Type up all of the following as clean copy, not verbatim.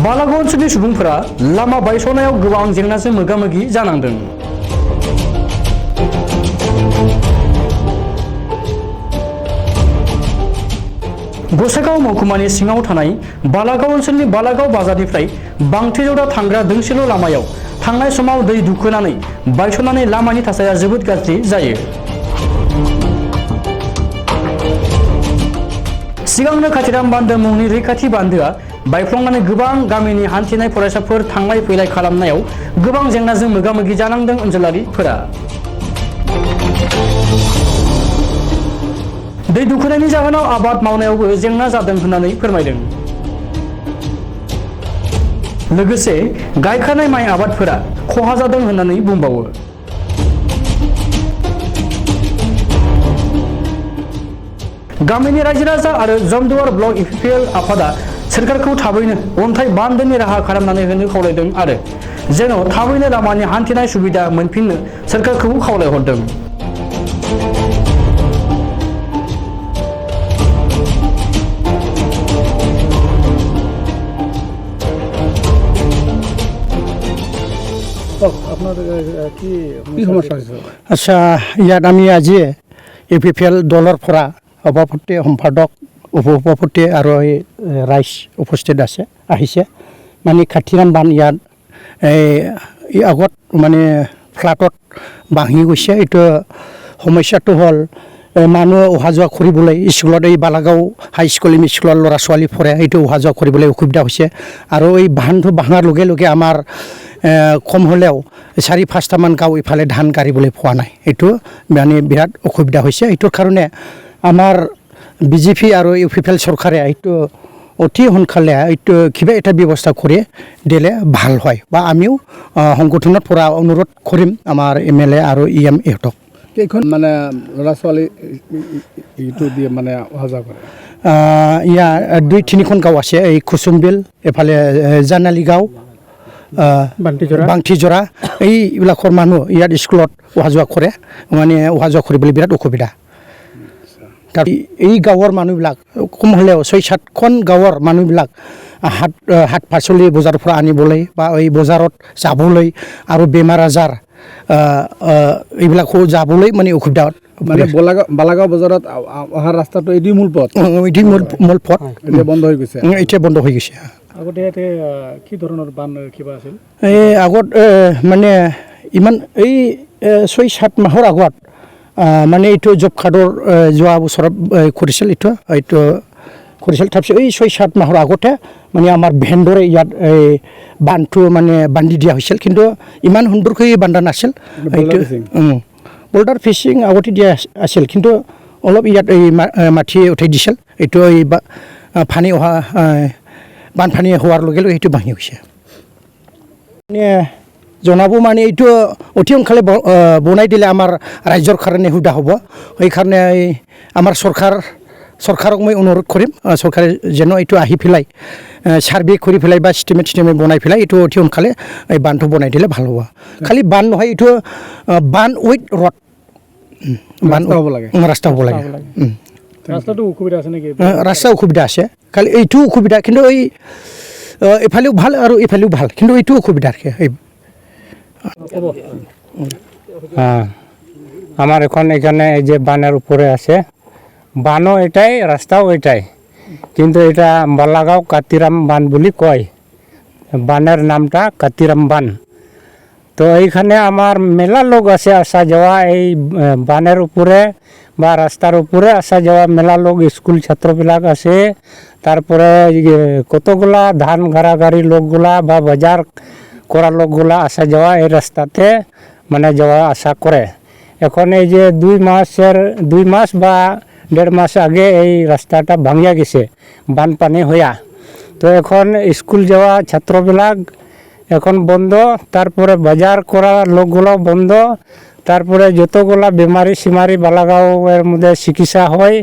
बालागाव ओनसोलनि सुबुंफोरा लामा बायस'नायाव गोबां जेंनाजों मोगा-मोगि जानांदों। गसाइगाव महकुमानि सिङाव थानाय बालागाव ओनसोलनि बालागाव बाजारनिफ्राय बांथिजरा थांग्रा दोंसेल' लामायाव थांनाय समाव दै दुखोनानै बायस'नानै लामानि थासारिया जोबोद गाज्रि जायो। सिगांनो खाथिराम बान्दो मुंनि रैखाथि बान्दोआ बायफ्लंनानै गोबां गामिनि हान्थिनाय फरायसाफोर थांलाय फैलाय खालामनायाव गोबां जेंनाजों मोगा-मोगि जानांदों ओनसोलारिफोरा। दै दुखोनायनि जाहोनाव आबाद मावनायावबो जेंना जादों होननानै फोरमायदों। लोगोसे गायखानाय माइ आबादफोरा खहा जादों होननानै बुंबावो। गामिनि रायजो राजा आरो जमदुवार ब्लक इउपिपिएल आफादा सोरखारखौ थाबैनो अन्थाइ बान्दोनि राहा खालामनानै होनो खावलायदों आरो जेन' थाबैनो लामानि हान्थिनाय सुबिदा मोनफिननो सोरखारखौ खावलायहरदों। আচ্ছা, ইয়াত আমি আজি ইউপিপিএল দলৰ পৰা সভাপতি সম্পাদক উপসভাপতি আৰু ৰাইজ উপস্থিত আহিছে। মানে খাতিৰাম বান্ধ ইয়াত এই আগত মানে ফ্লাটত ভাঙি গৈছে। এইটো সমস্যাটো হ'ল মানুহ অহা যোৱা কৰিবলৈ স্কুলত এই বালাগাঁও হাইস্কুল স্কুলৰ ল'ৰা ছোৱালী পঢ়ে, এইটো অহা যোৱা কৰিবলৈ অসুবিধা হৈছে। আৰু এই বান্ধটো ভাঙাৰ লগে লগে আমাৰ কম হ'লেও 4-5টামান গাঁও ইফালে ধান কাঢ়িবলৈ পোৱা নাই। এইটো মানে বিৰাট অসুবিধা হৈছে। এইটোৰ কাৰণে আমাৰ বিজেপি আৰু ইউপিপিএল চৰকাৰে এইটো অতি সোনকালে এইটো কিবা এটা ব্যৱস্থা কৰি দিলে ভাল হয়, বা আমিও সংগঠনৰ পৰা অনুৰোধ কৰিম আমাৰ MLA আৰু EM ইহঁতক। কেইখন মানে ল'ৰা ছোৱালী এইটো দিয়ে মানে অহা যোৱা কৰে? ইয়াৰ 2-3খন গাঁও আছে। এই কুচুমবিল, এফালে জানালি গাঁও, বাংঠিজৰা, এইবিলাকৰ মানুহ ইয়াত স্কুলত অহা যোৱা কৰে। মানে অহা যোৱা কৰিবলৈ বিৰাট অসুবিধা। এই গাঁৱৰ মানুহবিলাক কম হ'লেও 6-7খন গাঁৱৰ মানুহবিলাক শাক পাচলি বজাৰৰ পৰা আনিবলৈ বা এই বজাৰত যাবলৈ আৰু বেমাৰ আজাৰ এইবিলাকো যাবলৈ মানে অসুবিধা। মানে বালাগাঁও বজাৰত অহা ৰাস্তাটো এইটো মূল পথ, মূল পথ এতিয়া বন্ধ হৈ গৈছে। এতিয়া বন্ধ হৈ গৈছে। আগতে ইয়াতে কি ধৰণৰ বান্ধ কিবা আছিল? এই আগত মানে ইমান এই 6-7 মাহৰ আগত মানে এইটো জব কাৰ্ডৰ যোৱা বছৰত কৰিছিল। এইটো কৰিছিল। তাৰপিছত এই 6-7 মাহৰ আগতে মানে আমাৰ ভেন্দৰে ইয়াত এই বান্ধটো মানে বান্ধি দিয়া হৈছিল, কিন্তু ইমান সুন্দৰকৈ বান্ধা নাছিল। এইটো বৰ্ডাৰ ফিচিং আগতে দিয়া আছিল, কিন্তু অলপ ইয়াত এই মাটি উঠাই দিছিল। এইটো এই পানী অহা বানপানী হোৱাৰ লগে লগে সেইটো ভাঙি গৈছে। জনাব মানে এইটো অতি সোনকালে বনাই দিলে আমাৰ ৰাইজৰ কাৰণে সুবিধা হ'ব। সেইকাৰণে আমাৰ চৰকাৰক মই অনুৰোধ কৰিম, চৰকাৰে যেন এইটো আহি পেলাই ছাৰ্ভে কৰি পেলাই বা ষ্টিমেট বনাই পেলাই এইটো অতি সোনকালে এই বান্ধটো বনাই দিলে ভাল হ'ব। খালি বান্ধ নহয়, এইটো বান্ধ উইথ ৰড, ৰাস্তা হ'ব লাগে। ৰাস্তাটো অসুবিধা আছে নেকি? ৰাস্তা অসুবিধা আছে, খালি এইটো অসুবিধা। কিন্তু এই এফালেও ভাল আৰু এইফালেও ভাল, কিন্তু এইটো অসুবিধা। আমার এখানে এই যে বানের উপরে আছে, বানও এটাই, রাস্তাও এটাই, কিন্তু এটা বালাগাঁও কাতিরাম বান বলি কয়। বানের নামটা কাতিরাম বান। তো এইখানে আমার মেলা লোক আছে আসা যাওয়া, এই বানের উপরে বা রাস্তার উপরে আসা যাওয়া মেলা লোক, স্কুল ছাত্রবিলাক আছে, তারপরে কতগুলা ধান গাড়াগাড়ি লোকগুলা বা বাজার করা লোকগুলা আসা যাওয়া এই রাস্তাতে মানে যাওয়া আসা করে। এখন এই যে 2 মাস বা 1.5 মাস আগে এই রাস্তাটা ভাঙিয়া গেছে বানপানি হইয়া। তো এখন স্কুল যাওয়া ছাত্রবিলাক এখন বন্ধ, তারপরে বাজার করা লোকগুলো বন্ধ, তারপরে যতগুলা বেমারি সিমারি বালাগাঁওয়ের মধ্যে চিকিৎসা হয়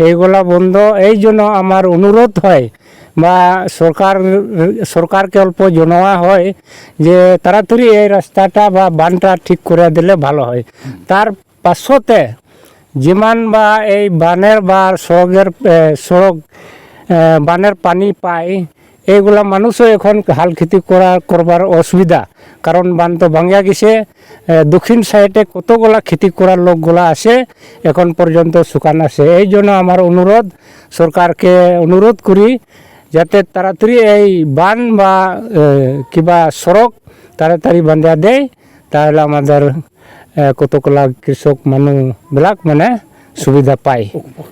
এইগুলা বন্ধ। এই জন্য আমার অনুরোধ হয় বা সরকারকে অল্প জানাওয়া হয় যে তাড়াতাড়ি এই রাস্তাটা বা বানটা ঠিক করে দিলে ভালো হয়। তার পাছতে যিমান বা এই বানের বা সড়ক বানের পানি পায় এইগুলা মানুষও এখন হাল খেতি করবার অসুবিধা, কারণ বান তো ভাঙিয়া গেছে। দক্ষিণ সাইডে কতগুলা খেতি করার লোকগুলা আছে, এখন পর্যন্ত শুকান আছে। এই জন্য আমার অনুরোধ, সরকারকে অনুরোধ করি যাতে তাড়াতাড়ি এই বান বা কিবা সড়ক তাড়াতাড়ি বান্ধিয়া দেয়, তাহলে আমাদের কতগুলা কৃষক মানুহবিলাক মানে সুবিধা পায়।